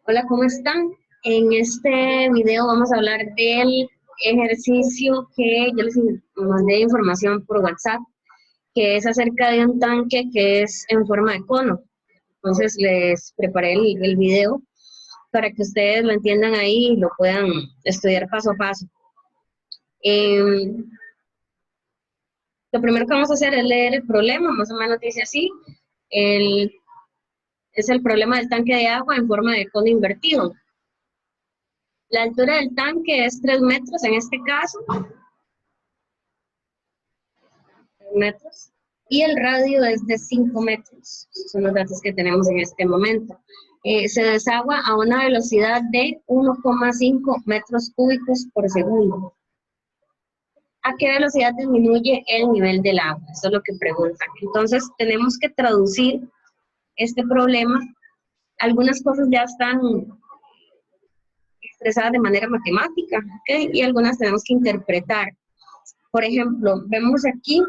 Hola, ¿cómo están? En este video vamos a hablar del ejercicio que yo les mandé información por WhatsApp, que es acerca de un tanque que es en forma de cono. Entonces les preparé el video para que ustedes lo entiendan ahí y lo puedan estudiar paso a paso. Lo primero que vamos a hacer es leer el problema, más o menos dice así. El, es el problema del tanque de agua en forma de cono invertido. La altura del tanque es 3 metros en este caso, 3 metros, y el radio es de 5 metros. Esos son los datos que tenemos en este momento. Se desagua a una velocidad de 1,5 metros cúbicos por segundo. ¿A qué velocidad disminuye el nivel del agua? Eso es lo que preguntan. Entonces, tenemos que traducir este problema. Algunas cosas ya están expresadas de manera matemática, ¿ok? Y algunas tenemos que interpretar. Por ejemplo, vemos aquí,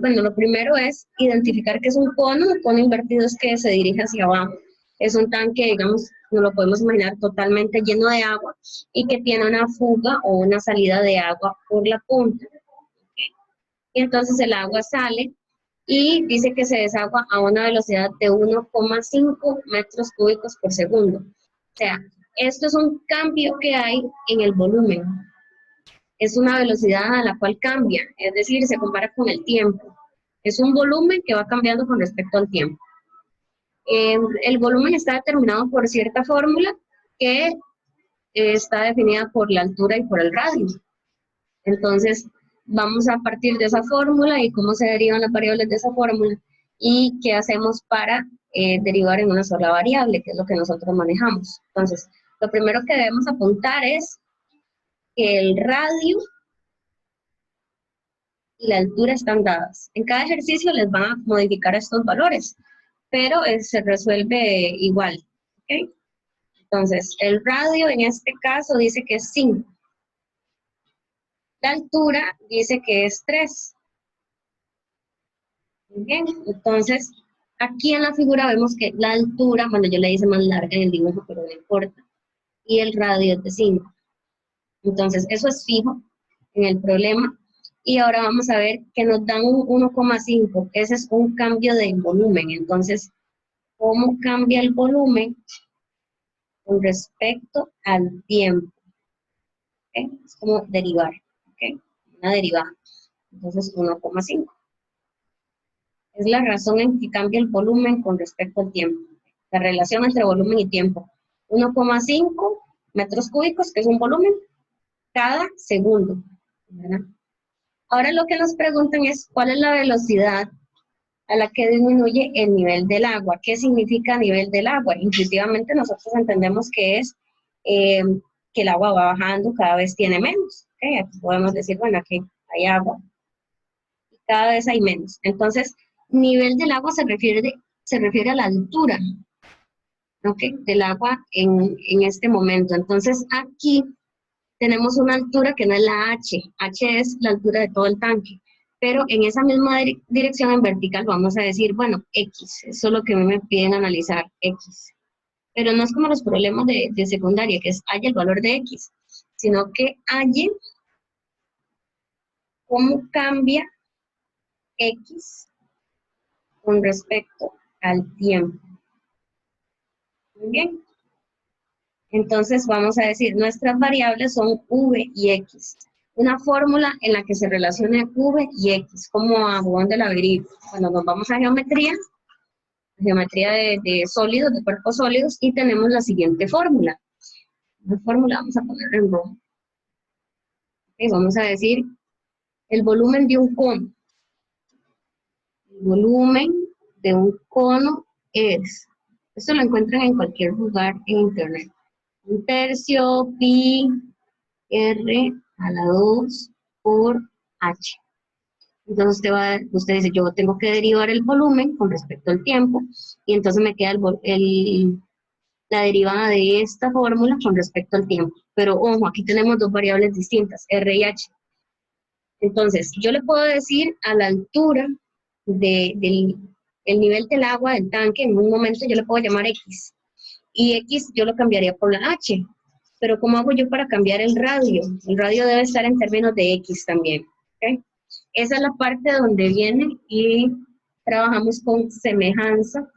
bueno, lo primero es identificar qué es un cono. Un cono invertido es que se dirige hacia abajo. Es un tanque, digamos, no lo podemos imaginar totalmente lleno de agua y que tiene una fuga o una salida de agua por la punta. Y entonces el agua sale y dice que se desagua a una velocidad de 1,5 metros cúbicos por segundo. O sea, esto es un cambio que hay en el volumen. Es una velocidad a la cual cambia, es decir, se compara con el tiempo. Es un volumen que va cambiando con respecto al tiempo. El volumen está determinado por cierta fórmula que está definida por la altura y por el radio. Entonces, vamos a partir de esa fórmula y cómo se derivan las variables de esa fórmula y qué hacemos para derivar en una sola variable, que es lo que nosotros manejamos. Entonces, lo primero que debemos apuntar es que el radio y la altura están dadas. En cada ejercicio les van a modificar estos valores, pero se resuelve igual. ¿Okay? Entonces, el radio en este caso dice que es 5. La altura dice que es 3. Muy bien, entonces, aquí en la figura vemos que la altura, bueno, yo le hice más larga en el dibujo, pero no importa, y el radio es de 5. Entonces, eso es fijo en el problema. Y ahora vamos a ver que nos dan un 1,5. Ese es un cambio de volumen. Entonces, ¿cómo cambia el volumen con respecto al tiempo? ¿Okay? Es como derivar. ¿Okay? Una derivada. Entonces, 1,5. Es la razón en que cambia el volumen con respecto al tiempo. La relación entre volumen y tiempo. 1,5 metros cúbicos, que es un volumen, cada segundo. ¿Verdad? Ahora lo que nos preguntan es cuál es la velocidad a la que disminuye el nivel del agua. ¿Qué significa nivel del agua? Intuitivamente nosotros entendemos que es que el agua va bajando, cada vez tiene menos. ¿Okay? Aquí podemos decir, bueno, aquí hay agua y cada vez hay menos. Entonces, nivel del agua se refiere a la altura, ¿okay? Del agua en este momento. Entonces, aquí tenemos una altura que no es la H. H es la altura de todo el tanque. Pero en esa misma dirección en vertical vamos a decir, bueno, X. Eso es lo que me piden analizar, X. Pero no es como los problemas de secundaria, que es haya el valor de X, sino que haya cómo cambia X con respecto al tiempo. Muy bien. Entonces vamos a decir, nuestras variables son V y X. Una fórmula en la que se relacione V y X, como a dónde la averiguo. Cuando nos vamos a geometría de sólidos, de cuerpos sólidos, y tenemos la siguiente fórmula. La fórmula vamos a ponerla en rojo. Okay, vamos a decir el volumen de un cono. El volumen de un cono es, esto lo encuentran en cualquier lugar en internet. 1/3 pi R a la 2 por H. Entonces usted dice, yo tengo que derivar el volumen con respecto al tiempo, y entonces me queda la derivada de esta fórmula con respecto al tiempo. Pero ojo, aquí tenemos dos variables distintas, R y H. Entonces, yo le puedo decir a la altura del el nivel del agua del tanque, en un momento yo le puedo llamar X. y X yo lo cambiaría por la H. Pero ¿cómo hago yo para cambiar el radio? El radio debe estar en términos de X también. ¿Okay? Esa es la parte donde viene y trabajamos con semejanza.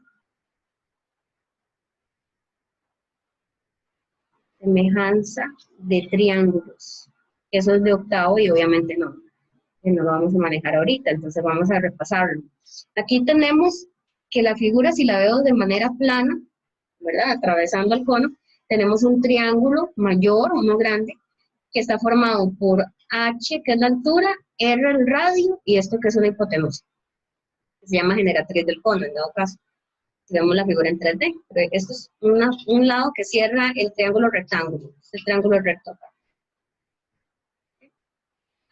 Semejanza de triángulos. Eso es de octavo y obviamente no lo vamos a manejar ahorita, entonces vamos a repasarlo. Aquí tenemos que la figura, si la veo de manera plana, ¿verdad? Atravesando el cono, tenemos un triángulo mayor, uno grande, que está formado por H, que es la altura, R el radio, y esto que es una hipotenusa, que se llama generatriz del cono, en dado caso. Si vemos la figura en 3D, pero esto es un lado que cierra el triángulo rectángulo, el triángulo recto acá.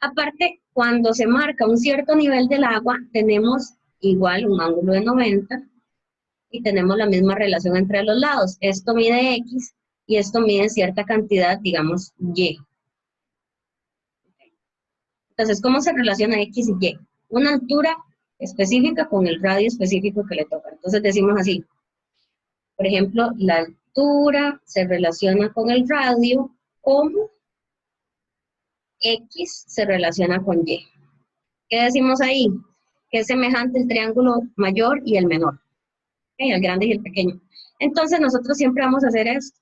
Aparte, cuando se marca un cierto nivel del agua, tenemos igual un ángulo de 90 y tenemos la misma relación entre los lados. Esto mide X y esto mide cierta cantidad, digamos, Y. Entonces, ¿cómo se relaciona X y Y? Una altura específica con el radio específico que le toca. Entonces decimos así, por ejemplo, la altura se relaciona con el radio como X se relaciona con Y. ¿Qué decimos ahí? Que es semejante el triángulo mayor y el menor, ¿okay? El grande y el pequeño. Entonces nosotros siempre vamos a hacer esto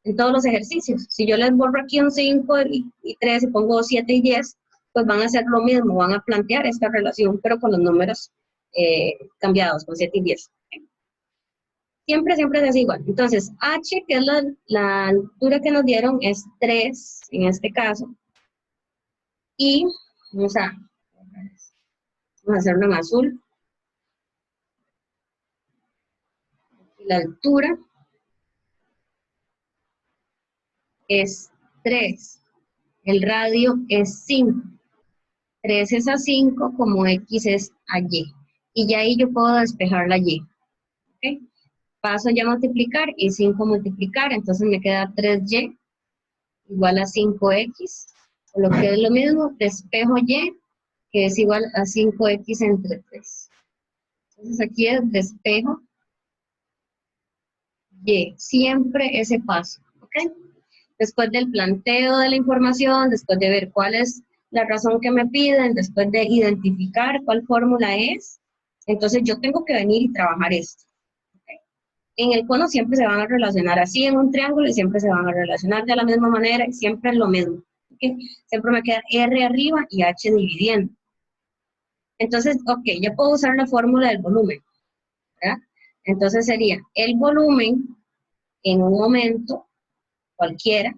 en todos los ejercicios. Si yo les borro aquí un 5 y 3 y pongo 7 y 10, pues van a hacer lo mismo, van a plantear esta relación, pero con los números cambiados, con 7 y 10. ¿Okay? Siempre es igual. Entonces, H, que es la altura que nos dieron, es 3, en este caso. Y vamos a hacerlo en azul. La altura es 3. El radio es 5. 3 es a 5, como X es a Y. Y ya ahí yo puedo despejar la Y. ¿Okay? Paso ya a multiplicar y 5 multiplicar. Entonces me queda 3Y igual a 5X. O lo que es lo mismo, despejo Y, que es igual a 5X entre 3. Entonces aquí es despejo Y. Siempre ese paso. ¿Ok? Después del planteo de la información, después de ver cuál es la razón que me piden, después de identificar cuál fórmula es, entonces yo tengo que venir y trabajar esto. ¿Okay? En el cono siempre se van a relacionar así en un triángulo y siempre se van a relacionar de la misma manera y siempre es lo mismo. ¿Okay? Siempre me queda R arriba y H dividiendo. Entonces, ok, ya puedo usar la fórmula del volumen, ¿verdad? Entonces sería el volumen en un momento cualquiera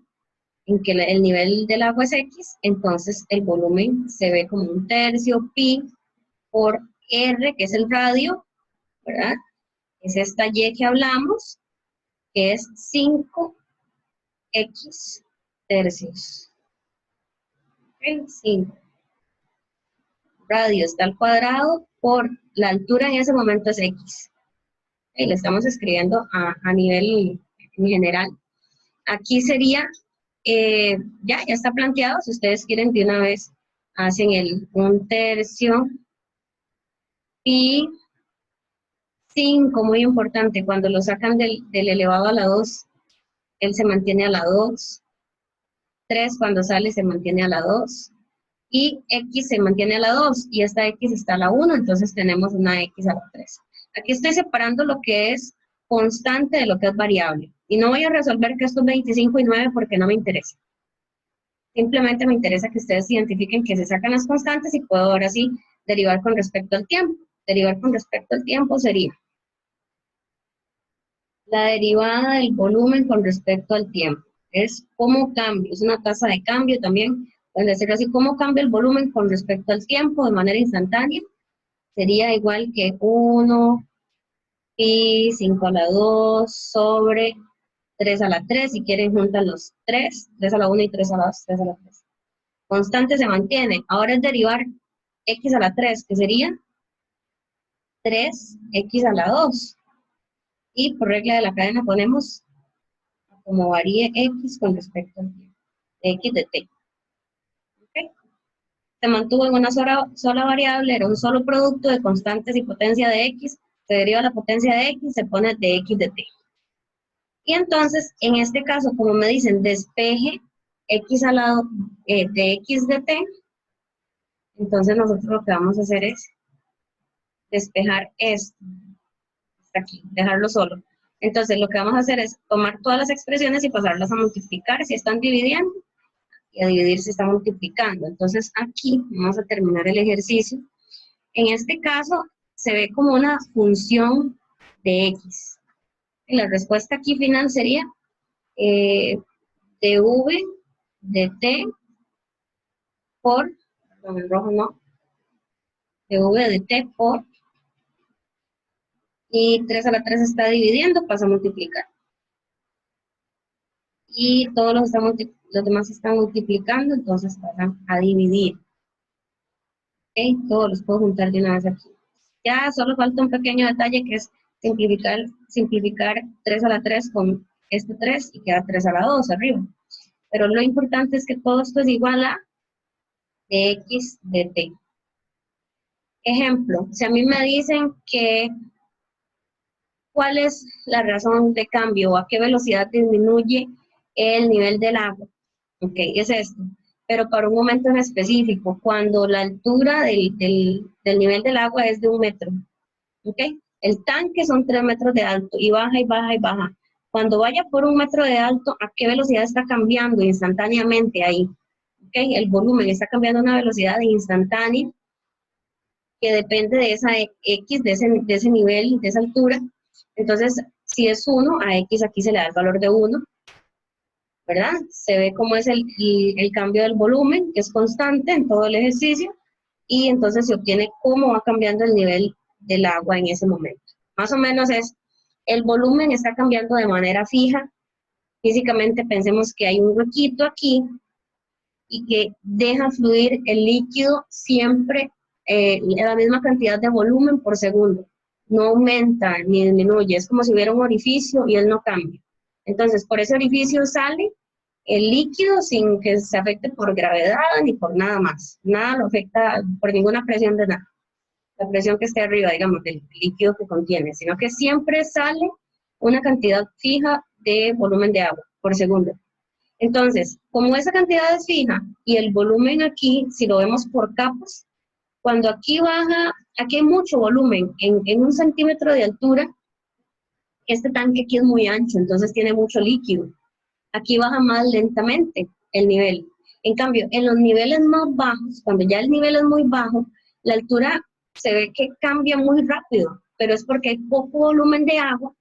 en que el nivel del agua es X, entonces el volumen se ve como un tercio pi por R, que es el radio, ¿verdad? Es esta Y que hablamos, que es 5X tercios. ¿Okay? 5. Radio está al cuadrado por la altura en ese momento es X. ¿Okay? Le estamos escribiendo a nivel en general. Aquí sería, ya está planteado, si ustedes quieren de una vez hacen el 1/3 y 5, muy importante, cuando lo sacan del elevado a la 2, él se mantiene a la 2, 3 cuando sale se mantiene a la 2, y X se mantiene a la 2, y esta X está a la 1, entonces tenemos una X a la 3. Aquí estoy separando lo que es constante de lo que es variable, y no voy a resolver que esto es 25 y 9 porque no me interesa. Simplemente me interesa que ustedes identifiquen que se sacan las constantes y puedo ahora sí derivar con respecto al tiempo. Derivar con respecto al tiempo sería la derivada del volumen con respecto al tiempo. Es cómo cambia, es una tasa de cambio también. Pueden decir así, cómo cambia el volumen con respecto al tiempo de manera instantánea. Sería igual que 1 pi 5 a la 2 sobre 3 a la 3. Si quieren juntan los 3 a la 1 y 3 a la 2, 3 a la 3. Constante se mantiene. Ahora es derivar X a la 3, que sería 3X a la 2. Y por regla de la cadena ponemos como varíe X con respecto al tiempo. X de T. ¿Okay? Se mantuvo en una sola variable, era un solo producto de constantes y potencia de X. Se deriva la potencia de X, se pone de X de T. Y entonces, en este caso, como me dicen, despeje x al lado de x de t, entonces nosotros lo que vamos a hacer es despejar esto, hasta aquí, dejarlo solo. Entonces, lo que vamos a hacer es tomar todas las expresiones y pasarlas a multiplicar si están dividiendo, y a dividir si están multiplicando. Entonces, aquí vamos a terminar el ejercicio. En este caso, se ve como una función de x. Y la respuesta aquí final sería dv de t por, perdón, el rojo no, dv de t por, y 3 a la 3 está dividiendo, pasa a multiplicar. Y todos los demás están multiplicando, entonces pasan a dividir. ¿Ok? Todos los puedo juntar de una vez aquí. Ya solo falta un pequeño detalle que es simplificar 3 a la 3 con este 3 y queda 3 a la 2 arriba. Pero lo importante es que todo esto es igual a dx de t. Ejemplo, si a mí me dicen que ¿cuál es la razón de cambio o a qué velocidad disminuye el nivel del agua? Ok, es esto. Pero para un momento en específico, cuando la altura del nivel del agua es de 1 metro. Ok, el tanque son 3 metros de alto y baja y baja y baja. Cuando vaya por 1 metro de alto, ¿a qué velocidad está cambiando instantáneamente ahí? Ok, el volumen está cambiando a una velocidad instantánea que depende de esa X, de ese nivel, de esa altura. Entonces, si es 1, a X aquí se le da el valor de 1, ¿verdad? Se ve cómo es el cambio del volumen, que es constante en todo el ejercicio, y entonces se obtiene cómo va cambiando el nivel del agua en ese momento. Más o menos es, el volumen está cambiando de manera fija. Físicamente pensemos que hay un huequito aquí y que deja fluir el líquido siempre la misma cantidad de volumen por segundo. No aumenta ni disminuye, es como si hubiera un orificio y él no cambia. Entonces, por ese orificio sale el líquido sin que se afecte por gravedad ni por nada más. Nada lo afecta por ninguna presión de nada. La presión que esté arriba, digamos, del líquido que contiene, sino que siempre sale una cantidad fija de volumen de agua por segundo. Entonces, como esa cantidad es fija y el volumen aquí, si lo vemos por capas, cuando aquí baja, aquí hay mucho volumen, en 1 centímetro de altura, este tanque aquí es muy ancho, entonces tiene mucho líquido. Aquí baja más lentamente el nivel. En cambio, en los niveles más bajos, cuando ya el nivel es muy bajo, la altura se ve que cambia muy rápido, pero es porque hay poco volumen de agua,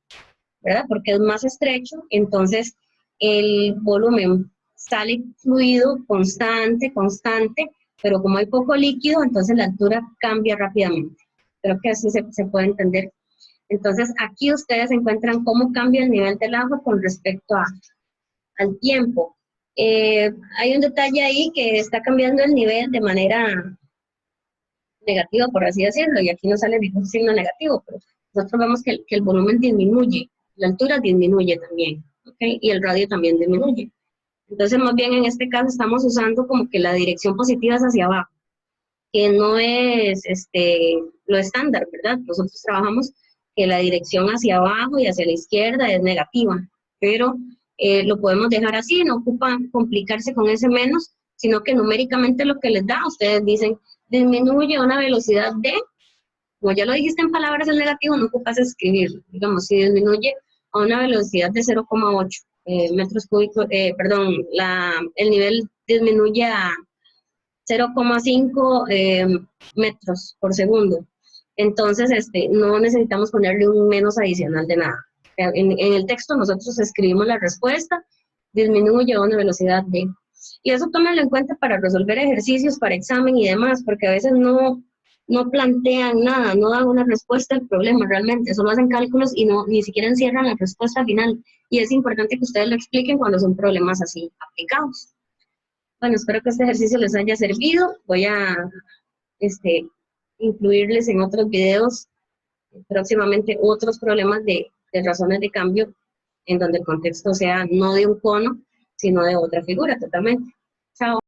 ¿verdad? Porque es más estrecho, entonces el volumen sale fluido, constante, pero como hay poco líquido, entonces la altura cambia rápidamente. Creo que así se puede entender. Entonces aquí ustedes encuentran cómo cambia el nivel del agua con respecto al tiempo. Hay un detalle ahí que está cambiando el nivel de manera negativa, por así decirlo, y aquí no sale ningún signo negativo, pero nosotros vemos que el volumen disminuye, la altura disminuye también, ¿okay? Y el radio también disminuye. Entonces, más bien en este caso estamos usando como que la dirección positiva es hacia abajo, que no es lo estándar, ¿verdad? Nosotros trabajamos que la dirección hacia abajo y hacia la izquierda es negativa, pero lo podemos dejar así, no ocupa complicarse con ese menos, sino que numéricamente lo que les da, ustedes dicen, disminuye a una velocidad de, como ya lo dijiste en palabras el negativo, no ocupas escribirlo, digamos, si disminuye a una velocidad de 0,8 metros cúbicos, perdón, el nivel disminuye a 0,5 metros por segundo. Entonces, no necesitamos ponerle un menos adicional de nada. En el texto nosotros escribimos la respuesta, disminuye a una velocidad de... Y eso tómenlo en cuenta para resolver ejercicios, para examen y demás, porque a veces no plantean nada, no dan una respuesta al problema realmente, solo hacen cálculos y ni siquiera encierran la respuesta final. Y es importante que ustedes lo expliquen cuando son problemas así aplicados. Bueno, espero que este ejercicio les haya servido. Voy a incluirles en otros videos próximamente otros problemas de razones de cambio en donde el contexto sea no de un cono, sino de otra figura totalmente. Chao.